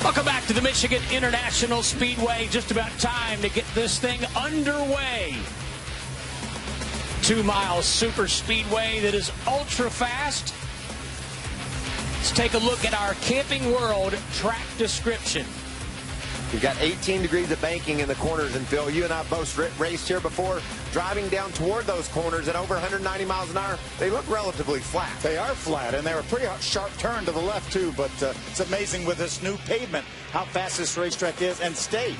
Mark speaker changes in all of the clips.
Speaker 1: Welcome back to the Michigan International Speedway. Just about time to get this thing underway. 2-mile super speedway that is ultra fast. Let's take a look at our Camping World track description.
Speaker 2: You've got 18 degrees of banking in the corners, and Phil, you and I both raced here before. Driving down toward those corners at over 190 miles an hour, they look relatively flat.
Speaker 3: They are flat, and they're a pretty sharp turn to the left, too. But it's amazing with this new pavement how fast this racetrack is and stays.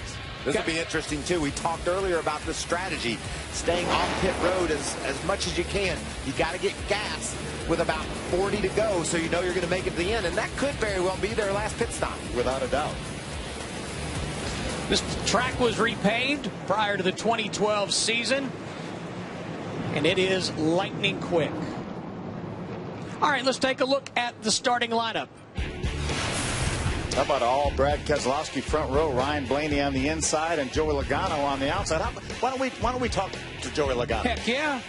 Speaker 2: This will be interesting, too. We talked earlier about the strategy, staying off pit road as much as you can. You got to get gas with about 40 to go so you know you're going to make it to the end, and that could very well be their last pit stop.
Speaker 3: Without a doubt.
Speaker 1: This track was repaved prior to the 2012 season, and it is lightning quick. All right, let's take a look at the starting lineup.
Speaker 3: How about all Brad Keselowski front row, Ryan Blaney on the inside, and Joey Logano on the outside? Why don't we talk to Joey Logano?
Speaker 1: Heck yeah.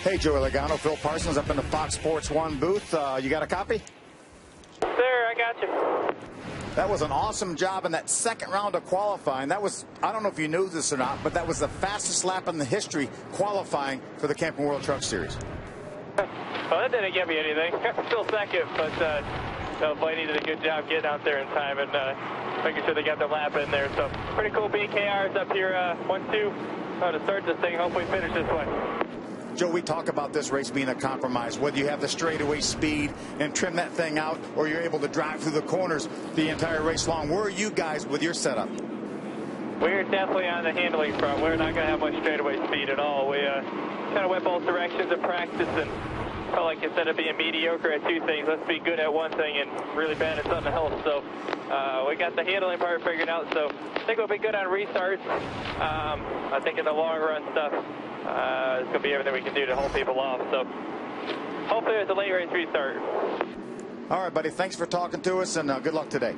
Speaker 3: Hey, Joey Logano, Phil Parsons up in the Fox Sports 1 booth. You got a copy?
Speaker 4: Sir, I got you.
Speaker 3: That was an awesome job in that second round of qualifying. That was, I don't know if you knew this or not, but that was the fastest lap in the history qualifying for the Camping World Truck Series.
Speaker 4: Well, that didn't give me anything. Still second, but Blaney did a good job getting out there in time and making sure they got their lap in there. So pretty cool BKRs up here, 1-2 to start this thing. Hopefully finish this way.
Speaker 3: Joe, we talk about this race being a compromise, whether you have the straightaway speed and trim that thing out or you're able to drive through the corners the entire race long. Where are you guys with your setup?
Speaker 4: We're definitely on the handling front. We're not going to have much straightaway speed at all. We kind of went both directions in practice and felt like instead of being mediocre at two things, let's be good at one thing and really bad at something else. So we got the handling part figured out. So I think we'll be good on restarts. I think in the long run stuff, it's going to be everything we can do to hold people off. So hopefully it's a late race restart.
Speaker 3: All right, buddy. Thanks for talking to us, and good luck today.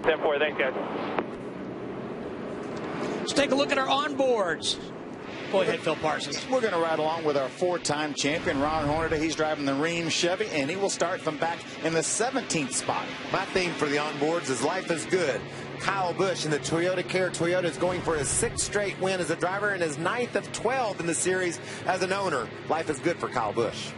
Speaker 4: 10-4. Thanks, guys.
Speaker 1: Let's take a look at our onboards. Go ahead, Phil Parsons.
Speaker 3: We're going to ride along with our four-time champion, Ron Hornaday. He's driving the Ream Chevy, and he will start from back in the 17th spot.
Speaker 2: My theme for the onboards is life is good. Kyle Busch in the Toyota Care. Toyota is going for his 6th straight win as a driver and his 9th of 12 in the series as an owner. Life is good for Kyle Busch.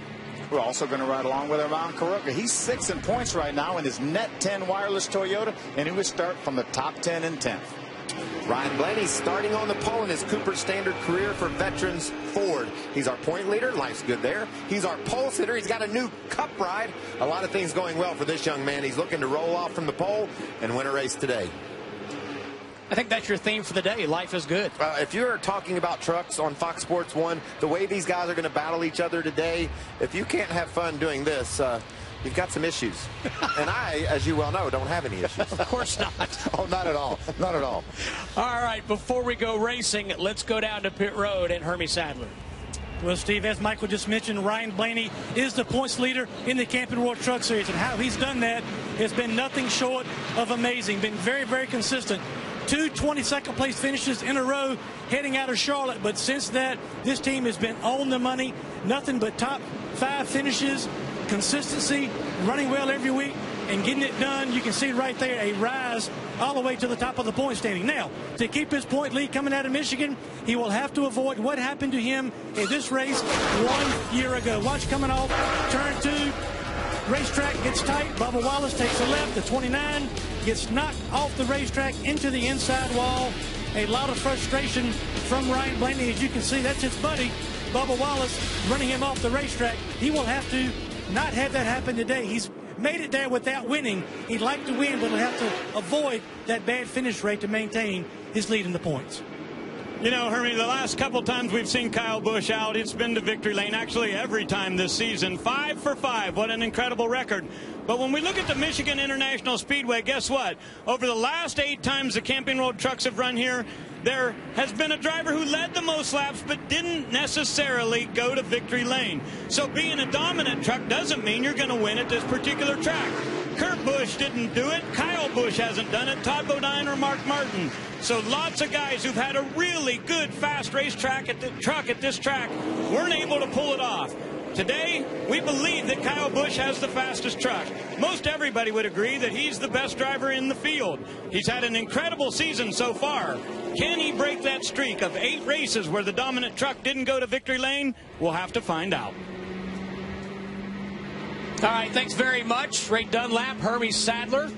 Speaker 3: We're also going to ride along with Armand Caroca. He's 6th in points right now in his net 10 wireless Toyota, and he will start from the top 10 in 10th.
Speaker 2: Ryan Blaney starting on the pole in his Cooper Standard career for Veterans Ford. He's our point leader. Life's good there. He's our pole sitter. He's got a new cup ride. A lot of things going well for this young man. He's looking to roll off from the pole and win a race today.
Speaker 1: I think that's your theme for the day. Life is good.
Speaker 2: If you're talking about trucks on Fox Sports 1, the way these guys are going to battle each other today, if you can't have fun doing this, you've got some issues. And I, as you well know, don't have any issues.
Speaker 1: Of course not.
Speaker 3: Oh, not at all. Not at all.
Speaker 1: All right, before we go racing, let's go down to pit road and Hermie Sadler.
Speaker 5: Well, Steve, as Michael just mentioned, Ryan Blaney is the points leader in the Camping World Truck Series, and how he's done that has been nothing short of amazing. Been very, very consistent. 2 22nd place finishes in a row heading out of Charlotte, but since that, this team has been on the money. Nothing but top 5 finishes, consistency, running well every week, and getting it done. You can see right there a rise all the way to the top of the point standing. Now, to keep his point lead coming out of Michigan, he will have to avoid what happened to him in this race 1 year ago. Watch coming off turn 2. Racetrack gets tight. Bubba Wallace takes a left. The 29 gets knocked off the racetrack into the inside wall. A lot of frustration from Ryan Blaney. As you can see, that's his buddy, Bubba Wallace, running him off the racetrack. He will have to not have that happen today. He's made it there without winning. He'd like to win, but he'll have to avoid that bad finish rate to maintain his lead in the points.
Speaker 6: You know, Hermie, the last couple times we've seen Kyle Busch out, it's been to victory lane. Actually, every time this season. 5 for 5. What an incredible record. But when we look at the Michigan International Speedway, guess what? Over the last 8 times the Camping World trucks have run here, there has been a driver who led the most laps but didn't necessarily go to victory lane. So being a dominant truck doesn't mean you're going to win at this particular track. Kurt Busch didn't do it. Kyle Busch hasn't done it. Todd Bodine or Mark Martin. So lots of guys who've had a really good fast race track at this track weren't able to pull it off. Today, we believe that Kyle Busch has the fastest truck. Most everybody would agree that he's the best driver in the field. He's had an incredible season so far. Can he break that streak of 8 races where the dominant truck didn't go to victory lane? We'll have to find out.
Speaker 1: All right, thanks very much. Ray Dunlap, Hermie Sadler.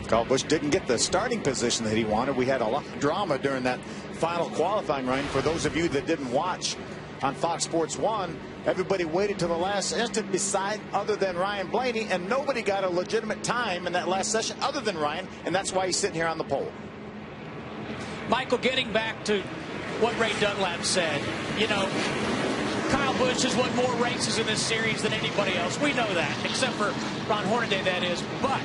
Speaker 3: Kyle Busch didn't get the starting position that he wanted. We had a lot of drama during that final qualifying run. For those of you that didn't watch on Fox Sports 1, everybody waited to the last instant beside other than Ryan Blaney, and nobody got a legitimate time in that last session other than Ryan, and that's why he's sitting here on the pole.
Speaker 1: Michael, getting back to what Ray Dunlap said, you know, Kyle Busch has won more races in this series than anybody else. We know that, except for Ron Hornaday, that is. But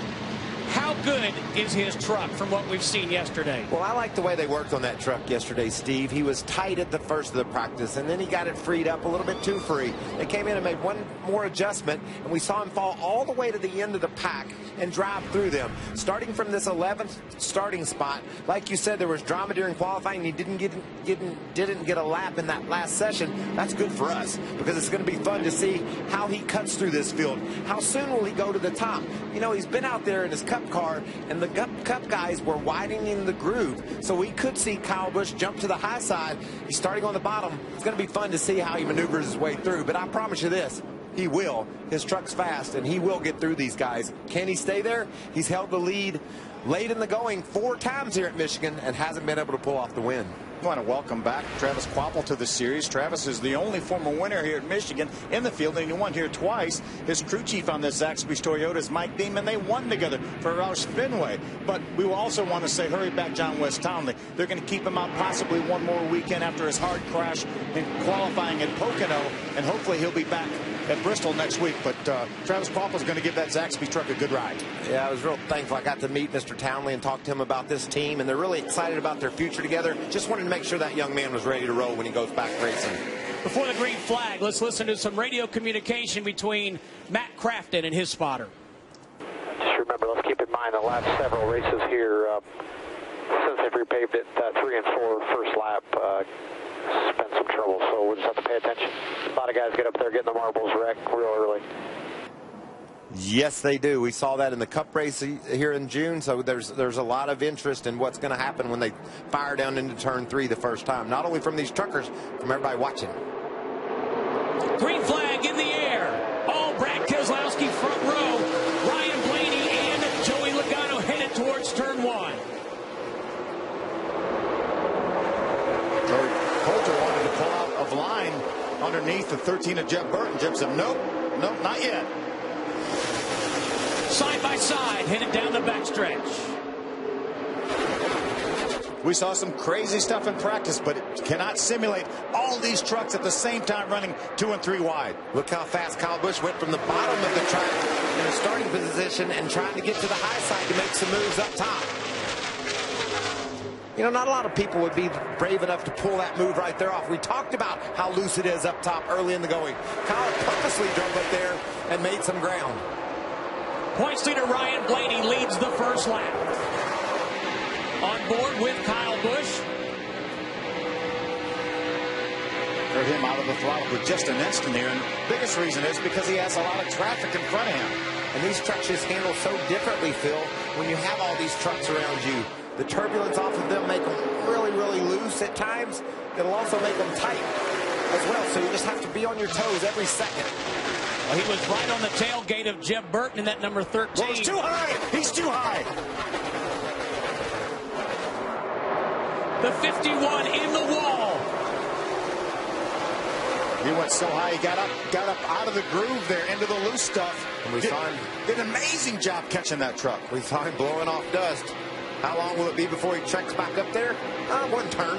Speaker 1: how good is his truck from what we've seen yesterday?
Speaker 2: Well, I like the way they worked on that truck yesterday, Steve. He was tight at the first of the practice, and then he got it freed up a little bit too free. They came in and made one more adjustment, and we saw him fall all the way to the end of the pack and drive through them. Starting from this 11th starting spot, like you said, there was drama during qualifying. He didn't get a lap in that last session. That's good for us because it's going to be fun to see how he cuts through this field. How soon will he go to the top? You know, he's been out there in his Cup car, and the Cup guys were widening the groove, so we could see Kyle Busch jump to the high side. He's starting on the bottom. It's going to be fun to see how he maneuvers his way through, but I promise you this, he will. His truck's fast, and he will get through these guys. Can he stay there? He's held the lead late in the going 4 times here at Michigan and hasn't been able to pull off the win.
Speaker 3: I want to welcome back Travis Kvapil to the series. Travis is the only former winner here at Michigan in the field, and he won here twice. His crew chief on this Zaxby's Toyota is Mike Deeman. They won together for Roush Fenway. But we will also want to say, hurry back John West Townley. They're going to keep him out possibly one more weekend after his hard crash in qualifying at Pocono, and hopefully he'll be back at Bristol next week. But Travis Kvapil is going to give that Zaxby's truck a good ride.
Speaker 2: Yeah, I was real thankful. I got to meet Mr. Townley and talk to him about this team, and they're really excited about their future together. Just wanted to make sure that young man was ready to roll when he goes back racing.
Speaker 1: Before the green flag, let's listen to some radio communication between Matt Crafton and his spotter.
Speaker 7: Just remember, let's keep in mind the last several races here, since they've repaved it 3 and 4 first lap, it's been some trouble, so we'll just have to pay attention. A lot of guys get up there getting the marbles wrecked real early.
Speaker 2: Yes, they do. We saw that in the Cup race here in June, so there's a lot of interest in what's going to happen when they fire down into turn 3 the first time. Not only from these truckers, from everybody watching.
Speaker 1: Green flag in the air. Oh, Brad Keselowski front row. Ryan Blaney and Joey Logano headed towards turn 1.
Speaker 3: Joey Coulter wanted to pull out of line underneath the 13 of Jeff Burton. Jeff said, nope, not yet.
Speaker 1: Side by side, headed down the backstretch.
Speaker 3: We saw some crazy stuff in practice, but it cannot simulate all these trucks at the same time running 2 and 3 wide.
Speaker 2: Look how fast Kyle Busch went from the bottom of the track in a starting position and trying to get to the high side to make some moves up top. You know, not a lot of people would be brave enough to pull that move right there off. We talked about how loose it is up top early in the going. Kyle purposely drove up there and made some ground.
Speaker 1: Points leader Ryan Blaney leads the first lap. On board with Kyle Busch.
Speaker 3: Threw him out of the throttle for just an instant here, and the biggest reason is because he has a lot of traffic in front of him.
Speaker 2: And these trucks just handle so differently, Phil, when you have all these trucks around you. The turbulence off of them make them really, really loose at times. It'll also make them tight as well, so you just have to be on your toes every second.
Speaker 1: Well, he was right on the tailgate of Jeff Burton in that number 13.
Speaker 3: Well, it's too high. He's too high.
Speaker 1: The 51 in the wall.
Speaker 3: He went so high, he got up out of the groove there into the loose stuff.
Speaker 2: And we saw him.
Speaker 3: Did an amazing job catching that truck.
Speaker 2: We saw him blowing off dust. How long will it be before he checks back up there? 1 turn.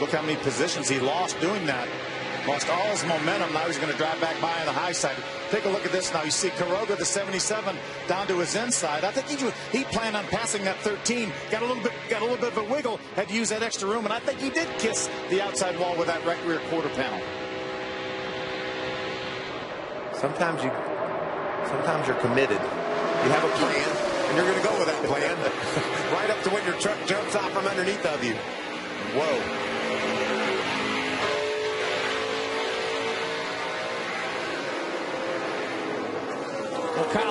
Speaker 3: Look how many positions he lost doing that. Lost all his momentum. Now he's going to drive back by on the high side. Take a look at this now. You see Quiroga, the 77, down to his inside. I think he planned on passing that 13. Got a little bit of a wiggle. Had to use that extra room, and I think he did kiss the outside wall with that right rear quarter panel.
Speaker 2: Sometimes you're committed. You have a plan, and you're going to go with that plan right up to when your truck jumps out from underneath of you. Whoa.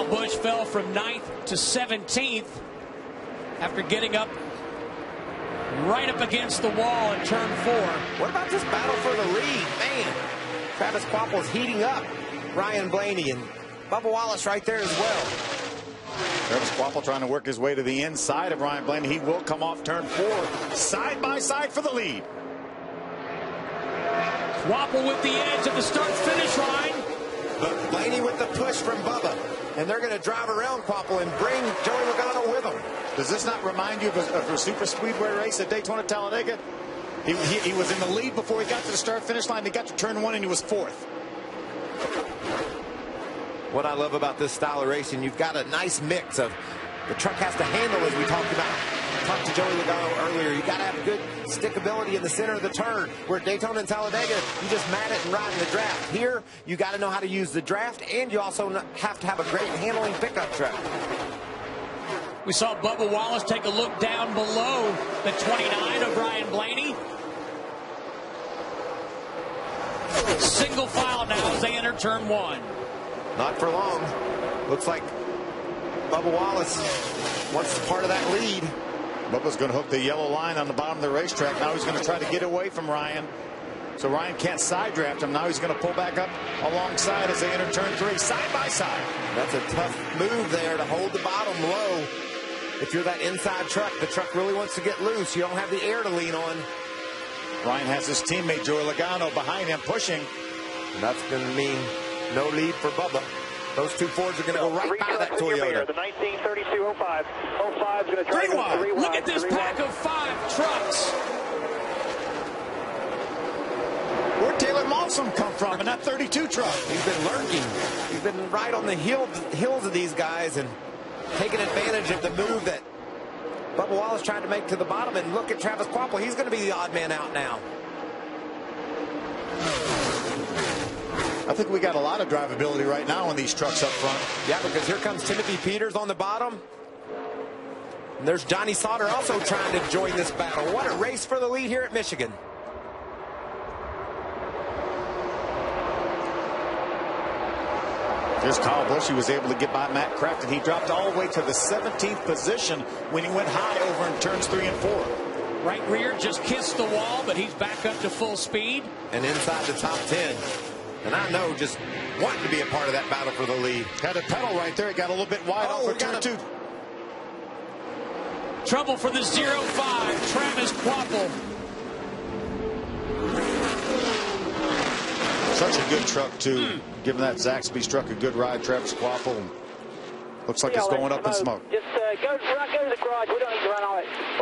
Speaker 1: Kyle Busch fell from 9th to 17th after getting up right up against the wall in turn 4.
Speaker 2: What about this battle for the lead? Man, Travis Kvapil's heating up. Ryan Blaney and Bubba Wallace right there as well.
Speaker 3: Travis Kvapil trying to work his way to the inside of Ryan Blaney. He will come off turn 4, side by side for the lead.
Speaker 1: Kvapil with the edge at the start-finish line.
Speaker 2: But Blaney with the push from Bubba. And they're going to drive around Kvapil and bring Joey Logano with them.
Speaker 3: Does this not remind you of a super speedway race at Daytona Talladega? He was in the lead before he got to the start-finish line. He got to turn 1 and he was 4th.
Speaker 2: What I love about this style of racing, you've got a nice mix of the truck has to handle, as we talked about. Talked to Joey Logano earlier. You got to have good stickability in the center of the turn. Where Daytona and Talladega, you just mat it and ride in the draft. Here, you got to know how to use the draft, and you also have to have a great handling pickup truck.
Speaker 1: We saw Bubba Wallace take a look down below the 29 of Ryan Blaney. Single file now as they enter turn 1.
Speaker 2: Not for long. Looks like Bubba Wallace wants part of that lead.
Speaker 3: Bubba's going to hook the yellow line on the bottom of the racetrack. Now he's going to try to get away from Ryan. So Ryan can't side draft him. Now he's going to pull back up alongside as they enter turn 3, side by side.
Speaker 2: That's a tough move there to hold the bottom low. If you're that inside truck, the truck really wants to get loose. You don't have the air to lean on.
Speaker 3: Ryan has his teammate Joey Logano behind him pushing.
Speaker 2: And that's going to mean no lead for Bubba. Those two Fords are going to go right by that Toyota.
Speaker 7: The 1932-05. 05 is going to
Speaker 1: Three wide. Look at this pack of 5 trucks.
Speaker 3: Where'd Taylor Malsom come from in that 32 truck?
Speaker 2: He's been lurking. He's been right on the heels of these guys and taking advantage of the move that Bubba Wallace tried to make to the bottom. And look at Travis Kvapil. He's going to be the odd man out now.
Speaker 3: I think we got a lot of drivability right now on these trucks up front.
Speaker 2: Yeah, because here comes Timothy Peters on the bottom. And there's Johnny Sauter also trying to join this battle. What a race for the lead here at Michigan.
Speaker 3: There's Kyle Busch. He was able to get by Matt Kraft, and he dropped all the way to the 17th position when he went high over in turns 3 and 4.
Speaker 1: Right rear just kissed the wall, but he's back up to full speed.
Speaker 2: And inside the top 10. And I know just wanting to be a part of that battle for the lead.
Speaker 3: Had a pedal right there. It got a little bit wide off for turn 2.
Speaker 1: Trouble for the 0-5, Travis Kvapil.
Speaker 3: Such a good truck, too. Giving that Zaxby's truck a good ride, Travis Kvapil. Looks like it's going up in smoke.
Speaker 7: Just go to the garage. We don't need to run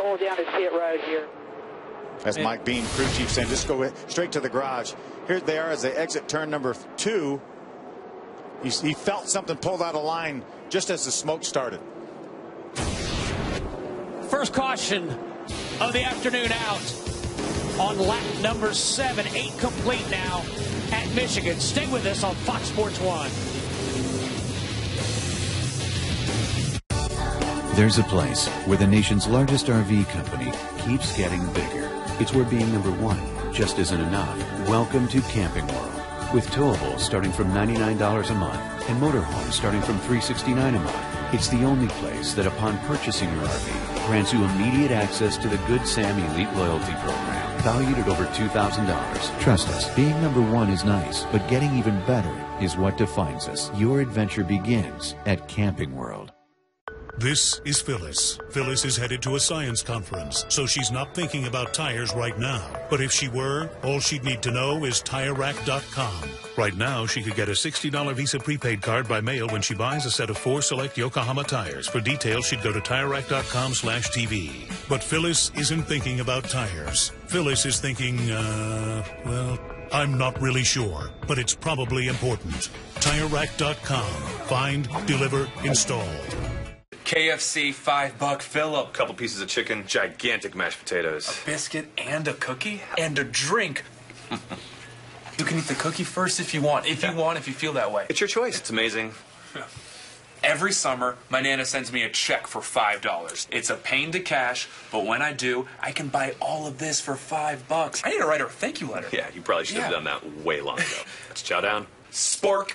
Speaker 7: all down this pit road here.
Speaker 3: As Mike Bean, crew chief, saying just go straight to the garage. Here they are as they exit turn number 2. He felt something pulled out of line just as the smoke started.
Speaker 1: First caution of the afternoon out on lap number 7. 8 complete now at Michigan. Stay with us on Fox Sports 1.
Speaker 8: There's a place where the nation's largest RV company keeps getting bigger. It's where being number 1 just isn't enough. Welcome to Camping World. With towables starting from $99 a month and motorhomes starting from $369 a month. It's the only place that upon purchasing your RV grants you immediate access to the Good Sam Elite Loyalty Program, valued at over $2,000. Trust us, being number 1 is nice, but getting even better is what defines us. Your adventure begins at Camping World.
Speaker 9: This is Phyllis. Phyllis is headed to a science conference, so she's not thinking about tires right now. But if she were, all she'd need to know is TireRack.com. Right now, she could get a $60 Visa prepaid card by mail when she buys a set of 4 select Yokohama tires. For details, she'd go to TireRack.com/TV. But Phyllis isn't thinking about tires. Phyllis is thinking, well, I'm not really sure, but it's probably important. TireRack.com. Find, deliver, install.
Speaker 10: KFC $5 fill-up. Couple pieces of chicken, gigantic mashed potatoes.
Speaker 11: A biscuit and a cookie and a drink. You can eat the cookie first if you want. If you feel that way.
Speaker 10: It's your choice. It's amazing.
Speaker 11: Every summer, my Nana sends me a check for $5. It's a pain to cash, but when I do, I can buy all of this for $5. I need to write her a thank you letter.
Speaker 10: Yeah, you probably should have done that way long ago. Let's chow down.
Speaker 11: Spork.